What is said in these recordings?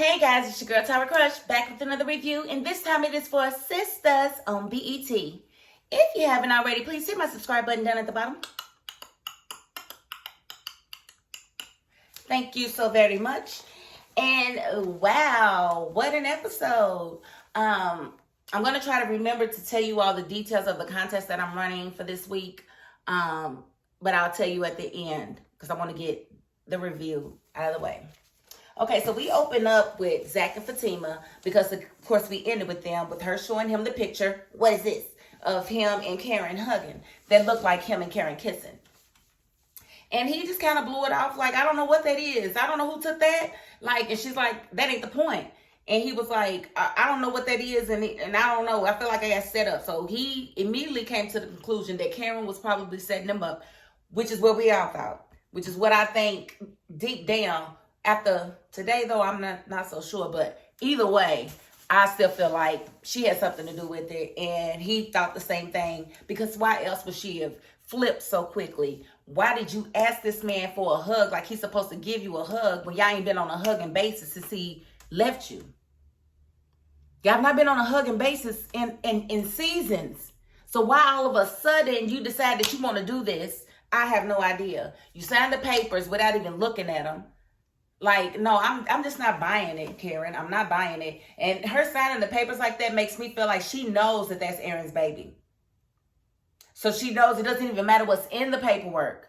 Hey guys, it's your girl Tyra Crush back with another review, and this time it is for Sistas on BET. If you haven't already, please hit my subscribe button down at the bottom. Thank you so very much. And wow, what an episode. I'm going to try to remember to tell you all the details of the contest that I'm running for this week, but I'll tell you at the end because I want to get the review out of the way. Okay, so we open up with Zach and Fatima because, of course, we ended with them, with her showing him the picture. What is this? Of him and Karen hugging. That looked like him and Karen kissing. And he just kind of blew it off like, I don't know what that is. I don't know who took that. Like, and she's like, that ain't the point. And he was like, I don't know what that is. And I don't know. I feel like I got set up. So he immediately came to the conclusion that Karen was probably setting him up, which is what we all thought, which is what I think deep down. After today, though, I'm not so sure. But either way, I still feel like she had something to do with it. And he thought the same thing. Because why else would she have flipped so quickly? Why did you ask this man for a hug like he's supposed to give you a hug when y'all ain't been on a hugging basis since he left you? Y'all not been on a hugging basis in seasons. So why all of a sudden you decide that you want to do this? I have no idea. You signed the papers without even looking at them. Like, no, I'm just not buying it, Karen. I'm not buying it. And her signing the papers like that makes me feel like she knows that that's Aaron's baby. So she knows it doesn't even matter what's in the paperwork.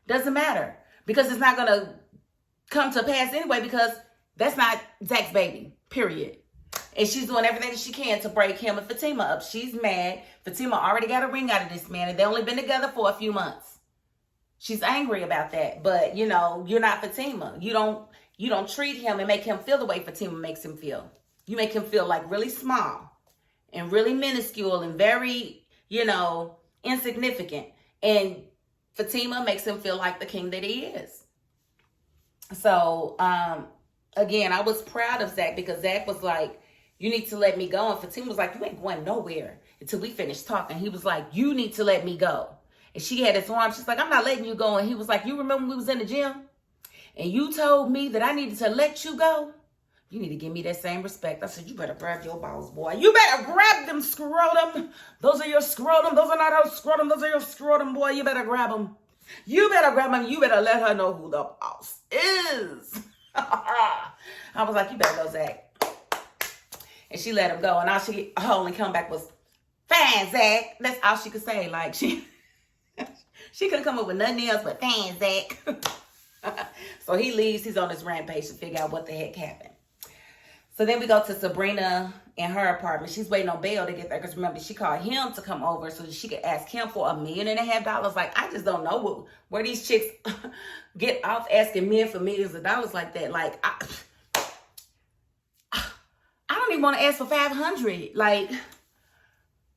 Doesn't matter. Because it's not going to come to pass anyway because that's not Zach's baby, period. And she's doing everything that she can to break him and Fatima up. She's mad. Fatima already got a ring out of this man, and they only been together for a few months. She's angry about that, but you know, you're not Fatima. You don't treat him and make him feel the way Fatima makes him feel. You make him feel like really small and really minuscule and very, insignificant. And Fatima makes him feel like the king that he is. So, again, I was proud of Zach because Zach was like, you need to let me go. And Fatima was like, you ain't going nowhere until we finish talking. He was like, you need to let me go. And she had his arm. She's like, I'm not letting you go. And he was like, you remember when we was in the gym? And you told me that I needed to let you go? You need to give me that same respect. I said, you better grab your balls, boy. You better grab them scrotum. Those are your scrotum. Those are not her scrotum. Those are your scrotum, boy. You better grab them. You better grab them. You better let her know who the boss is. I was like, you better go, Zach. And she let him go. And her only comeback was, fine, Zach. That's all she could say. Like, she couldn't come up with nothing else but fine, Zach. So he leaves. He's on his rampage to figure out what the heck happened. So then we go to Sabrina in her apartment. She's waiting on bail to get there because remember, she called him to come over so that she could ask him for $1.5 million. Like, I just don't know where these chicks get off asking men for millions of dollars like that. Like, I don't even want to ask for 500. Like,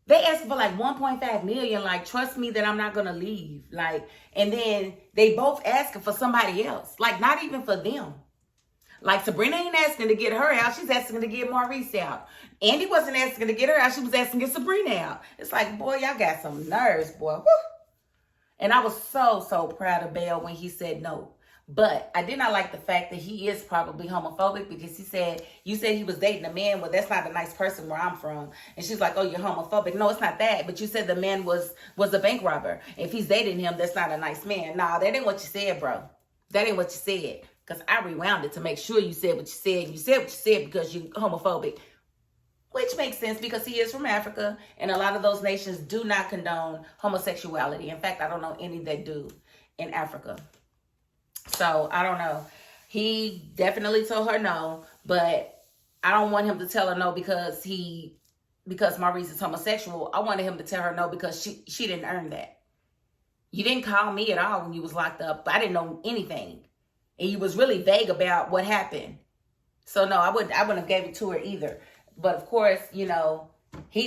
they asked for like 1.5 million. Like, trust me that I'm not going to leave. Like, and then they both asking for somebody else. Like, not even for them. Like, Sabrina ain't asking to get her out. She's asking to get Maurice out. Andy wasn't asking to get her out. She was asking to get Sabrina out. It's like, boy, y'all got some nerves, boy. Woo. And I was so proud of Belle when he said no. But I did not like the fact that he is probably homophobic because he said, you said he was dating a man. Well, that's not a nice person where I'm from. And she's like, oh, you're homophobic. No, it's not that. But you said the man was a bank robber. If he's dating him, that's not a nice man. Nah, that ain't what you said, bro. That ain't what you said. Because I rewound it to make sure you said what you said. You said what you said because you're homophobic. Which makes sense because he is from Africa. And a lot of those nations do not condone homosexuality. In fact, I don't know any that do in Africa. So, I don't know. He definitely told her no, but I don't want him to tell her no because Maurice is homosexual. I wanted him to tell her no because she didn't earn that. You didn't call me at all when you was locked up. I didn't know anything. And you was really vague about what happened. So, no, I wouldn't have gave it to her either. But, of course, he's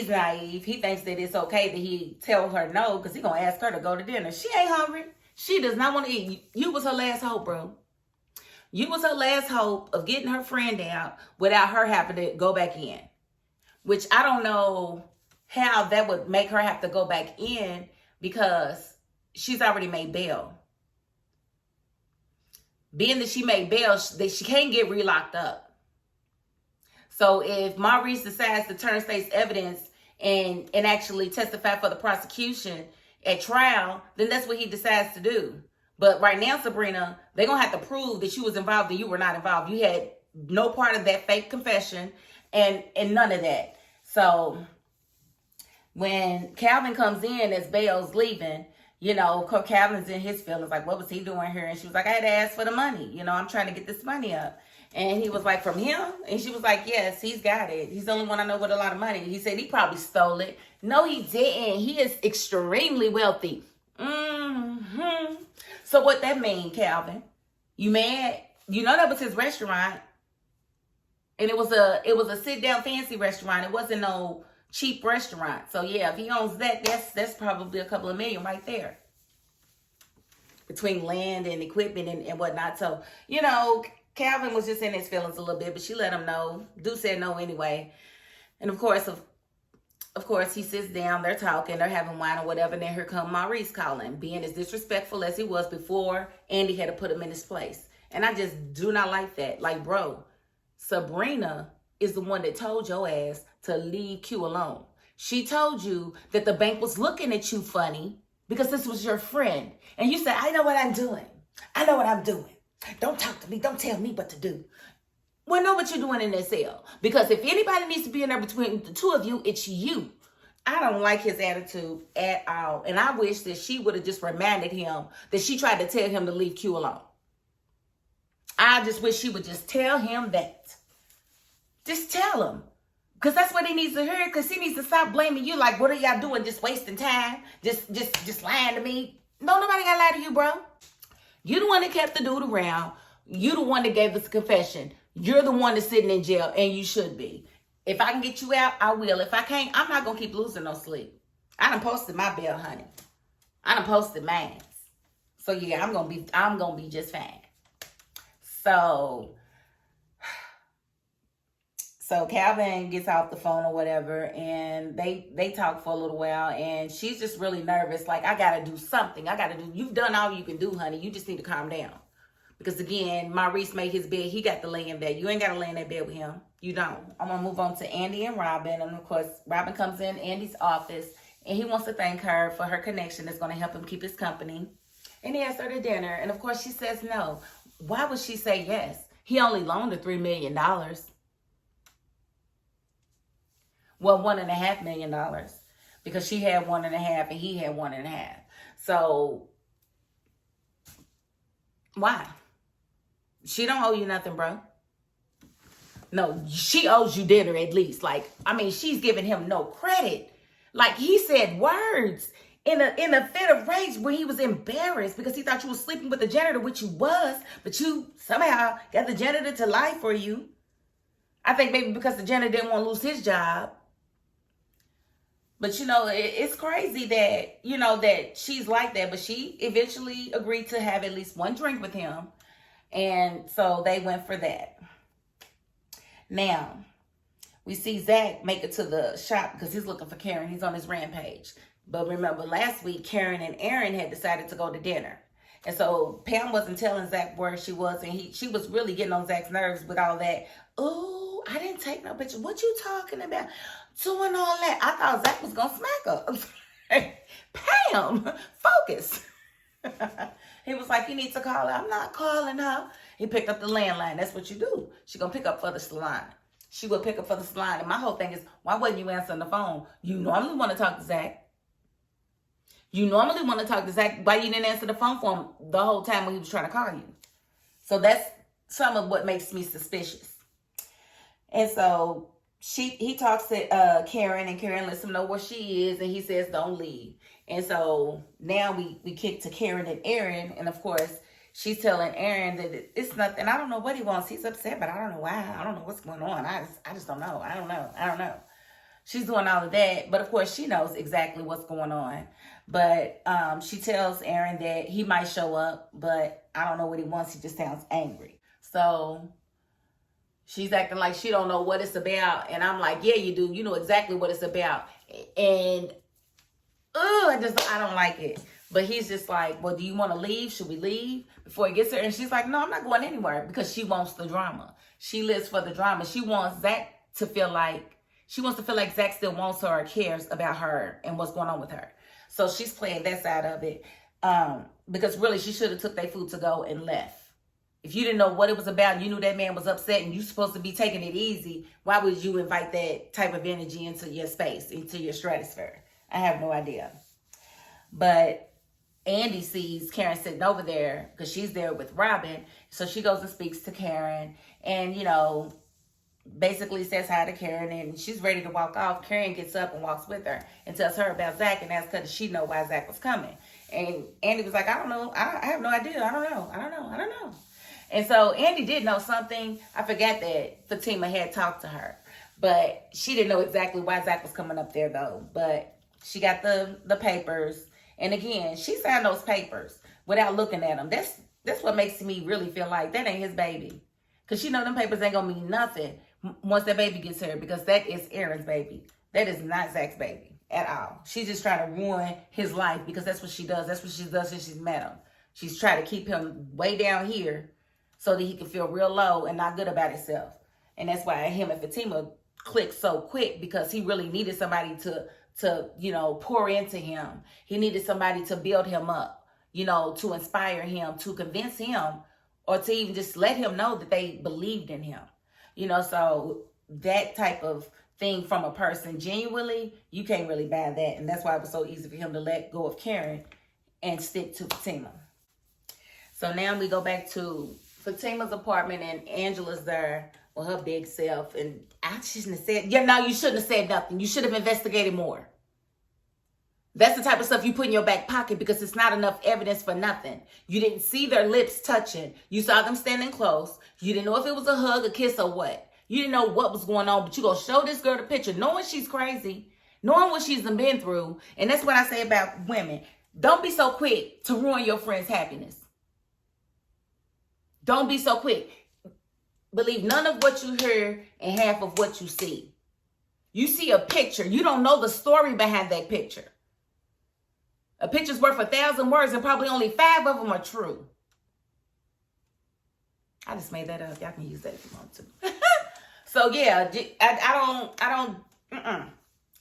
naive. He thinks that it's okay that he tell her no because he's going to ask her to go to dinner. She ain't hungry. She does not want to eat. You was her last hope, bro. You was her last hope of getting her friend out without her having to go back in. Which I don't know how that would make her have to go back in because she's already made bail. Being that she made bail, she can't get relocked up. So if Maurice decides to turn state's evidence and actually testify for the prosecution at trial, then that's what he decides to do. But right now, Sabrina, they're going to have to prove that you was involved and you were not involved. You had no part of that fake confession and none of that. So when Calvin comes in as Bell's leaving, you know, Calvin's in his feelings like, what was he doing here? And she was like, I had to ask for the money. You know, I'm trying to get this money up. And he was like, from him? And she was like, yes, he's got it. He's the only one I know with a lot of money. He said he probably stole it. No, he didn't. He is extremely wealthy. So what that mean, Calvin? You mad? You know that was his restaurant. And it was a sit-down fancy restaurant. It wasn't no cheap restaurant. So yeah, if he owns that, that's probably a couple of million right there. Between land and equipment and whatnot. So, you know, Calvin was just in his feelings a little bit, but she let him know. Dude said no anyway. And of course, he sits down, they're talking, they're having wine or whatever, and then here come Maurice calling, being as disrespectful as he was before Andy had to put him in his place. And I just do not like that. Like, bro, Sabrina is the one that told your ass to leave Q alone. She told you that the bank was looking at you funny because this was your friend. And you said, I know what I'm doing. I know what I'm doing. Don't talk to me. Don't tell me what to do. Well, know what you're doing in that cell. Because if anybody needs to be in there between the two of you, it's you. I don't like his attitude at all. And I wish that she would have just reminded him that she tried to tell him to leave Q alone. I just wish she would just tell him that. Just tell him. Because that's what he needs to hear. Because he needs to stop blaming you. Like, what are y'all doing? Just wasting time? Just lying to me? No, nobody got to lie to you, bro. You the one that kept the dude around. You the one that gave us the confession. You're the one that's sitting in jail, and you should be. If I can get you out, I will. If I can't, I'm not going to keep losing no sleep. I done posted my bail, honey. I done posted mine. So, yeah, I'm going to be just fine. So Calvin gets off the phone or whatever, and they talk for a little while, and she's just really nervous. Like, I got to do something. You've done all you can do, honey. You just need to calm down. Because, again, Maurice made his bed. He got to lay in bed. You ain't got to lay in that bed with him. You don't. I'm going to move on to Andy and Robin. And, of course, Robin comes in Andy's office, and he wants to thank her for her connection that's going to help him keep his company. And he asks her to dinner. And, of course, she says no. Why would she say yes? He only loaned her $3 million. Well, $1.5 million. Because she had 1.5 and he had 1.5. So, why? She don't owe you nothing, bro. No, she owes you dinner at least. Like, I mean, she's giving him no credit. Like, he said words in a fit of rage where he was embarrassed because he thought you was sleeping with the janitor, which you was, but you somehow got the janitor to lie for you. I think maybe because the janitor didn't want to lose his job. But, you know, it's crazy that, you know, that she's like that. But she eventually agreed to have at least one drink with him. And so they went for that. Now, we see Zach make it to the shop because he's looking for Karen. He's on his rampage. But remember, last week, Karen and Aaron had decided to go to dinner. And so Pam wasn't telling Zach where she was. And she was really getting on Zach's nerves with all that. Oh, I didn't take no picture. What you talking about? Doing all that. I thought Zach was going to smack her. Pam, focus. He was like, you need to call her. I'm not calling her. He picked up the landline. That's what you do. She going to pick up for the salon. She will pick up for the salon. And my whole thing is, why wasn't you answering the phone? You normally want to talk to Zach. You normally want to talk to Zach. Why you didn't answer the phone for him the whole time when he was trying to call you? So that's some of what makes me suspicious. And so he talks to Karen, and Karen lets him know where she is, and he says, don't leave. And so now we kick to Karen and Aaron, and of course, she's telling Aaron that it's nothing. I don't know what he wants. He's upset, but I don't know why. I don't know what's going on. I just don't know. I don't know. She's doing all of that, but of course, she knows exactly what's going on. But she tells Aaron that he might show up, but I don't know what he wants. He just sounds angry. So she's acting like she don't know what it's about. And I'm like, yeah, you do. You know exactly what it's about. And I don't like it. But he's just like, well, do you want to leave? Should we leave before he gets her? And she's like, no, I'm not going anywhere, because she wants the drama. She lives for the drama. She wants Zach to feel like, she wants to feel like Zach still wants her or cares about her and what's going on with her. So she's playing that side of it. Because really, she should have took their food to go and left. If you didn't know what it was about, you knew that man was upset and you supposed to be taking it easy, why would you invite that type of energy into your space, into your stratosphere? I have no idea. But Andy sees Karen sitting over there because she's there with Robin. So she goes and speaks to Karen and, basically says hi to Karen, and she's ready to walk off. Karen gets up and walks with her and tells her about Zach and asks her, does she know why Zach was coming? And Andy was like, I don't know. I have no idea. I don't know. And so Andy did know something. I forgot that Fatima had talked to her, but she didn't know exactly why Zach was coming up there though. But she got the papers. And again, she signed those papers without looking at them. That's what makes me really feel like that ain't his baby. Because she know them papers ain't going to mean nothing once that baby gets here, because that is Aaron's baby. That is not Zach's baby at all. She's just trying to ruin his life because that's what she does. That's what she does since she's met him. She's trying to keep him way down here so that he can feel real low and not good about himself. And that's why him and Fatima clicked so quick, because he really needed somebody to pour into him. He needed somebody to build him up, to inspire him, to convince him, or to even just let him know that they believed in him. So that type of thing from a person, genuinely, you can't really buy that. And that's why it was so easy for him to let go of Karen and stick to Fatima. So now we go back to Fatima's apartment, and Angela's there with her big self. And I shouldn't have said, you shouldn't have said nothing. You should have investigated more. That's the type of stuff you put in your back pocket because it's not enough evidence for nothing. You didn't see their lips touching. You saw them standing close. You didn't know if it was a hug, a kiss, or what. You didn't know what was going on, but you gonna show this girl the picture, knowing she's crazy, knowing what she's been through. And that's what I say about women. Don't be so quick to ruin your friend's happiness. Don't be so quick. Believe none of what you hear and half of what you see. You see a picture. You don't know the story behind that picture. A picture's worth 1,000 words, and probably only 5 of them are true. I just made that up. Y'all can use that if you want to. So yeah,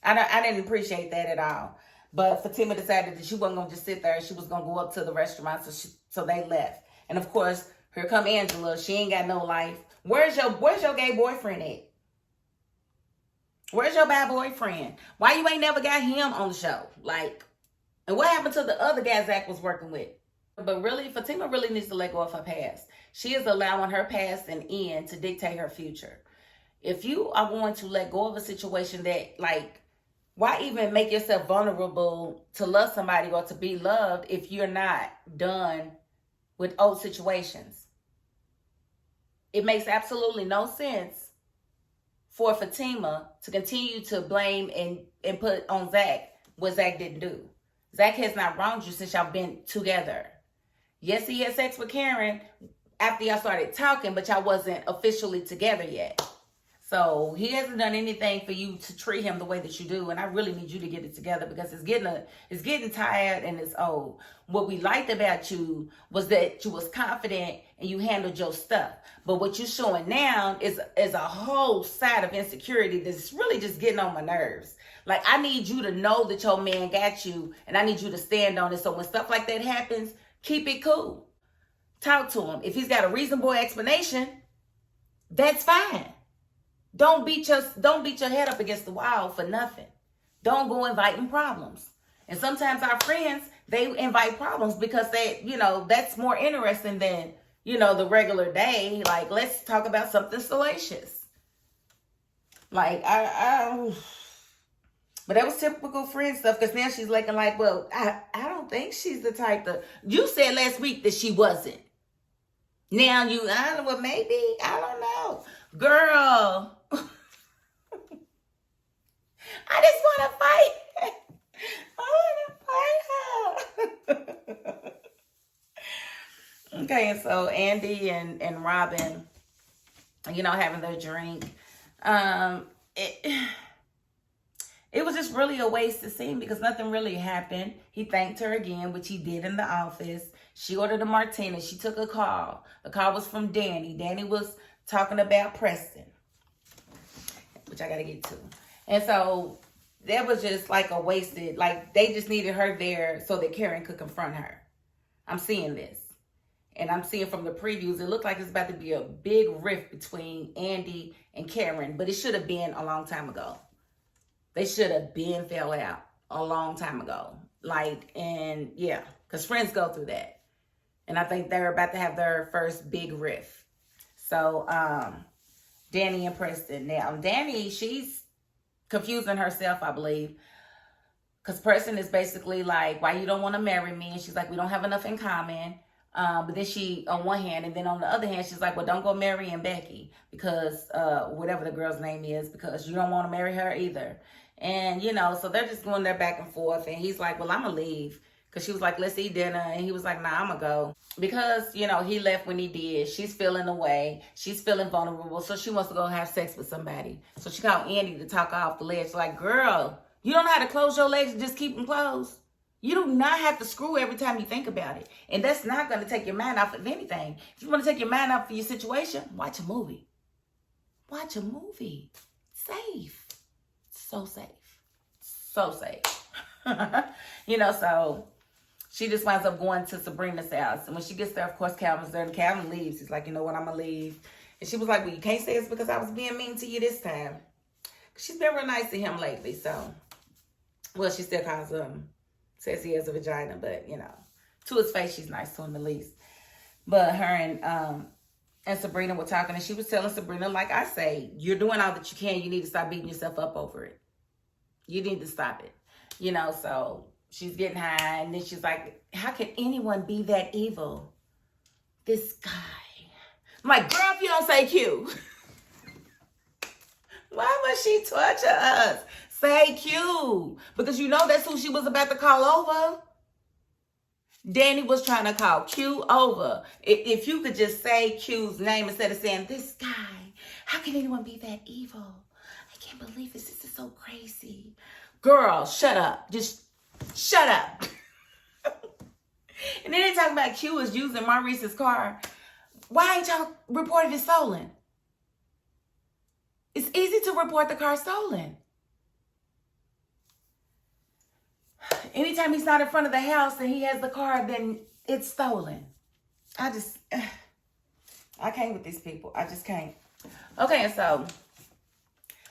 I didn't appreciate that at all. But Fatima decided that she wasn't gonna just sit there. She was gonna go up to the restaurant, so they left. And of course, here come Angela. She ain't got no life. Where's your gay boyfriend at? Where's your bad boyfriend? Why you ain't never got him on the show? And what happened to the other guy Zach was working with? But really, Fatima really needs to let go of her past. She is allowing her past and end to dictate her future. If you are going to let go of a situation that, why even make yourself vulnerable to love somebody or to be loved if you're not done with old situations? It makes absolutely no sense for Fatima to continue to blame and put on Zach what Zach didn't do. Zach has not wronged you since y'all been together. Yes, he had sex with Karen after y'all started talking, but y'all wasn't officially together yet. So he hasn't done anything for you to treat him the way that you do. And I really need you to get it together because it's getting tired and it's old. What we liked about you was that you was confident and you handled your stuff. But what you're showing now is a whole side of insecurity that's really just getting on my nerves. I need you to know that your man got you, and I need you to stand on it. So when stuff like that happens, keep it cool. Talk to him. If he's got a reasonable explanation, that's fine. Don't beat your head up against the wall for nothing. Don't go inviting problems. And sometimes our friends, they invite problems because that's more interesting than, the regular day. Let's talk about something salacious. But that was typical friend stuff, because now she's looking well, I don't think she's the type that... You said last week that she wasn't. Now maybe, I don't know. Girl, I just want to fight. I want to fight her. Okay, and so Andy and Robin, having their drink. It was just really a wasted scene because nothing really happened. He thanked her again, which he did in the office. She ordered a martini. She took a call. The call was from Danny. Danny was talking about Preston. which I got to get to. And so that was just like a wasted, like they just needed her there so that Karen could confront her. I'm seeing this. And I'm seeing from the previews, it looked like it's about to be a big rift between Andy and Karen, but it should have been a long time ago. They should have been fell out a long time ago. Like, and yeah, because friends go through that. And I think they're about to have their first big rift. So, Danny and Preston. Now, Danny, she's confusing herself, I believe. Because Preston is basically like, why you don't want to marry me? And she's like, we don't have enough in common. But then she, on one hand, and then on the other hand, she's like, well, don't go marrying Becky because, whatever the girl's name is, because you don't want to marry her either. And, you know, so they're just going there back and forth. And he's like, well, I'm going to leave. Because she was like, let's eat dinner. And he was like, nah, I'm going to go. Because, you know, he left when he did. She's feeling away. She's feeling vulnerable. So she wants to go have sex with somebody. So she called Andy to talk off the ledge. Like, girl, you don't know how to close your legs and just keep them closed. You do not have to screw every time you think about it. And that's not going to take your mind off of anything. If you want to take your mind off of your situation, watch a movie. Watch a movie. Safe. So safe. So safe. You know, so she just winds up going to Sabrina's house. And when she gets there, of course, Calvin's there. And Calvin leaves. He's like, you know what, I'm going to leave. And she was like, well, you can't say it's because I was being mean to you this time. She's been real nice to him lately, so. Well, she still calls him. Says he has a vagina, but, you know, to his face, she's nice to him at least. But her and Sabrina were talking, and she was telling Sabrina, like I say, you're doing all that you can. You need to stop beating yourself up over it. You need to stop it. You know, so she's getting high, and then she's like, how can anyone be that evil? This guy. I'm like, girl, if you don't say Q. Why must she torture us? Say Q. Because you know that's who she was about to call over. Danny was trying to call Q over. If you could just say Q's name instead of saying, this guy. How can anyone be that evil? I can't believe this. This is so crazy. Girl, shut up. Just shut up. And then they talk about Q is using Maurice's car. Why ain't y'all reported it stolen? It's easy to report the car stolen. Anytime he's not in front of the house and he has the car, then it's stolen. I can't with these people. I just can't. Okay, so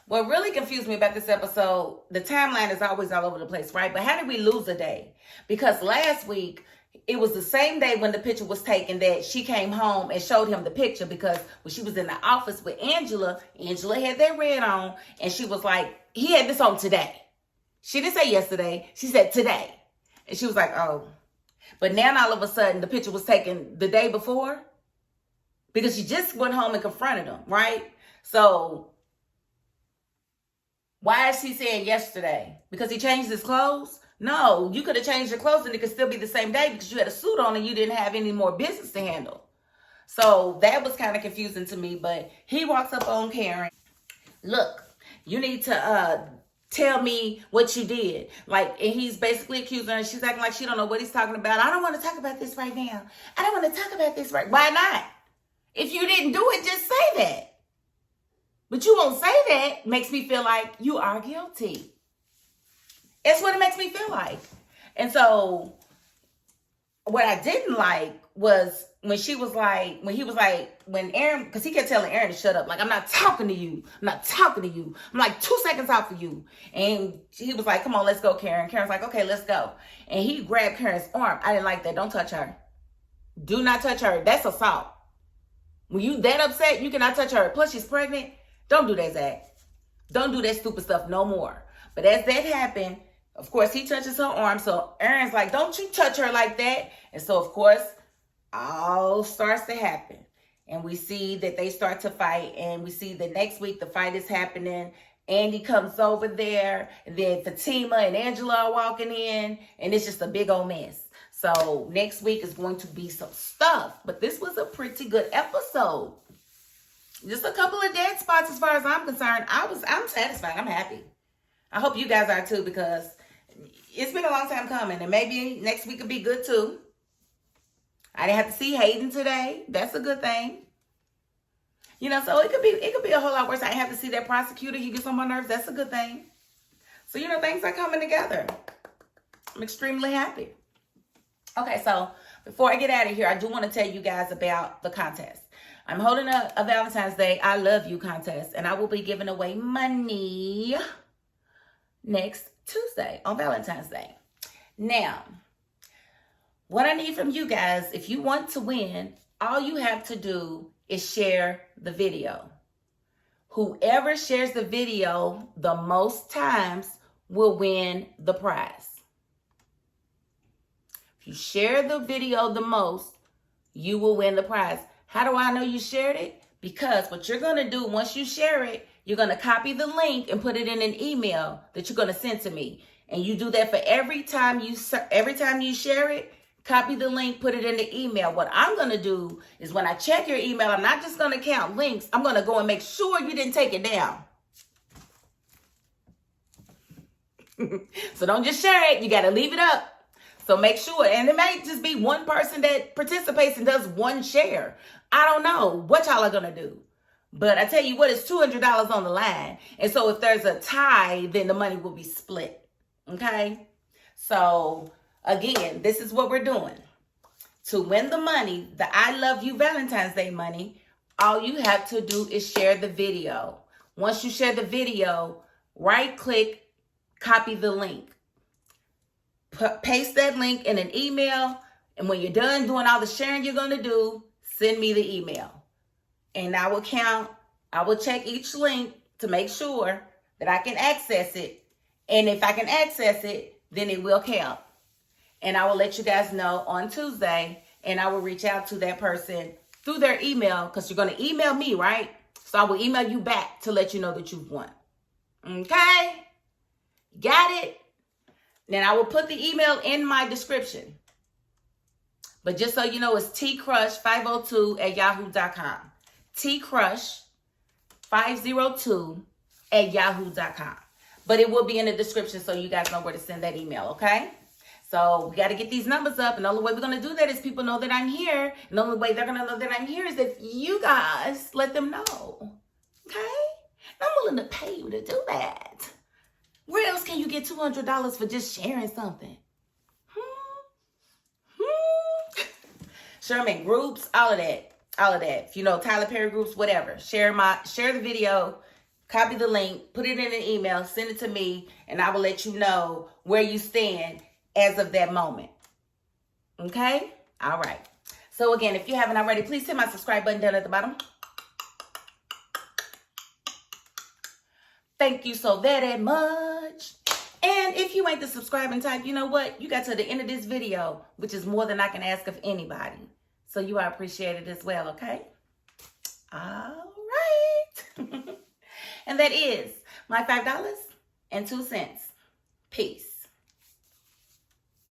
what really confused me about this episode, the timeline is always all over the place, right? But how did we lose a day? Because last week, it was the same day when the picture was taken that she came home and showed him the picture, because when she was in the office with Angela had that red on, and she was like, he had this on today. She didn't say yesterday. She said today. And she was like, oh. But now all of a sudden, the picture was taken the day before, because she just went home and confronted him, right? So why is she saying yesterday? Because he changed his clothes? No, you could have changed your clothes and it could still be the same day because you had a suit on and you didn't have any more business to handle. So that was kind of confusing to me. But he walks up on Karen. Look, you need to tell me what you did. Like, and he's basically accusing her, and she's acting like she don't know what he's talking about. I don't want to talk about this right now. I don't want to talk about this right. Why not? If you didn't do it, just say that. But you won't say that. Makes me feel like you are guilty. That's what it makes me feel like. And so what I didn't like was when she was like, when he was like, when Aaron, because he kept telling Aaron to shut up. Like, I'm not talking to you. I'm not talking to you. I'm like 2 seconds out for you. And he was like, come on, let's go, Karen. Karen's like, okay, let's go. And he grabbed Karen's arm. I didn't like that. Don't touch her. Do not touch her. That's assault. When you that upset, you cannot touch her. Plus, she's pregnant. Don't do that, Zach. Don't do that stupid stuff no more. But as that happened, of course, he touches her arm. So Aaron's like, don't you touch her like that. And so, of course, all starts to happen. And we see that they start to fight. And we see that next week the fight is happening. Andy comes over there. And then Fatima and Angela are walking in. And it's just a big old mess. So next week is going to be some stuff. But this was a pretty good episode. Just a couple of dead spots as far as I'm concerned. I'm satisfied. I'm happy. I hope you guys are too, because it's been a long time coming, and maybe next week will be good too. I didn't have to see Hayden today. That's a good thing. So it could be a whole lot worse. I have to see that prosecutor. He gets on my nerves. That's a good thing. So, things are coming together. I'm extremely happy. Okay, so before I get out of here, I do want to tell you guys about the contest. I'm holding a Valentine's Day I Love You contest, and I will be giving away money next Tuesday on Valentine's Day. Now, what I need from you guys, if you want to win, all you have to do is share the video. Whoever shares the video the most times will win the prize. If you share the video the most, you will win the prize. How do I know you shared it? Because what you're going to do once you share it, you're going to copy the link and put it in an email that you're going to send to me. And you do that for every time you share it, copy the link, put it in the email. What I'm going to do is when I check your email, I'm not just going to count links. I'm going to go and make sure you didn't take it down. So don't just share it. You got to leave it up. So make sure. And it may just be one person that participates and does one share. I don't know what y'all are going to do. But I tell you what, it's $200 on the line. And so if there's a tie, then the money will be split. Okay? So again, this is what we're doing. To win the money, the I Love You Valentine's Day money, all you have to do is share the video. Once you share the video, right click, copy the link. Paste that link in an email. And when you're done doing all the sharing you're going to do, send me the email. And I will check each link to make sure that I can access it. And if I can access it, then it will count. And I will let you guys know on Tuesday, and I will reach out to that person through their email, because you're going to email me, right? So I will email you back to let you know that you've won. Okay? Got it? Then I will put the email in my description. But just so you know, it's tcrush502@yahoo.com. tcrush502@yahoo.com. But it will be in the description so you guys know where to send that email, okay? So we got to get these numbers up. And the only way we're going to do that is people know that I'm here. And the only way they're going to know that I'm here is if you guys let them know. Okay? I'm willing to pay you to do that. Where else can you get $200 for just sharing something? Share them in groups, all of that. If you know Tyler Perry groups, whatever. Share the video, copy the link, put it in an email, send it to me, and I will let you know where you stand as of that moment. Okay? All right. So again, if you haven't already, please hit my subscribe button down at the bottom. Thank you so very much. And if you ain't the subscribing type, you know what? You got to the end of this video, which is more than I can ask of anybody. So you are appreciated as well, okay? All right. And that is my $5.02. Peace.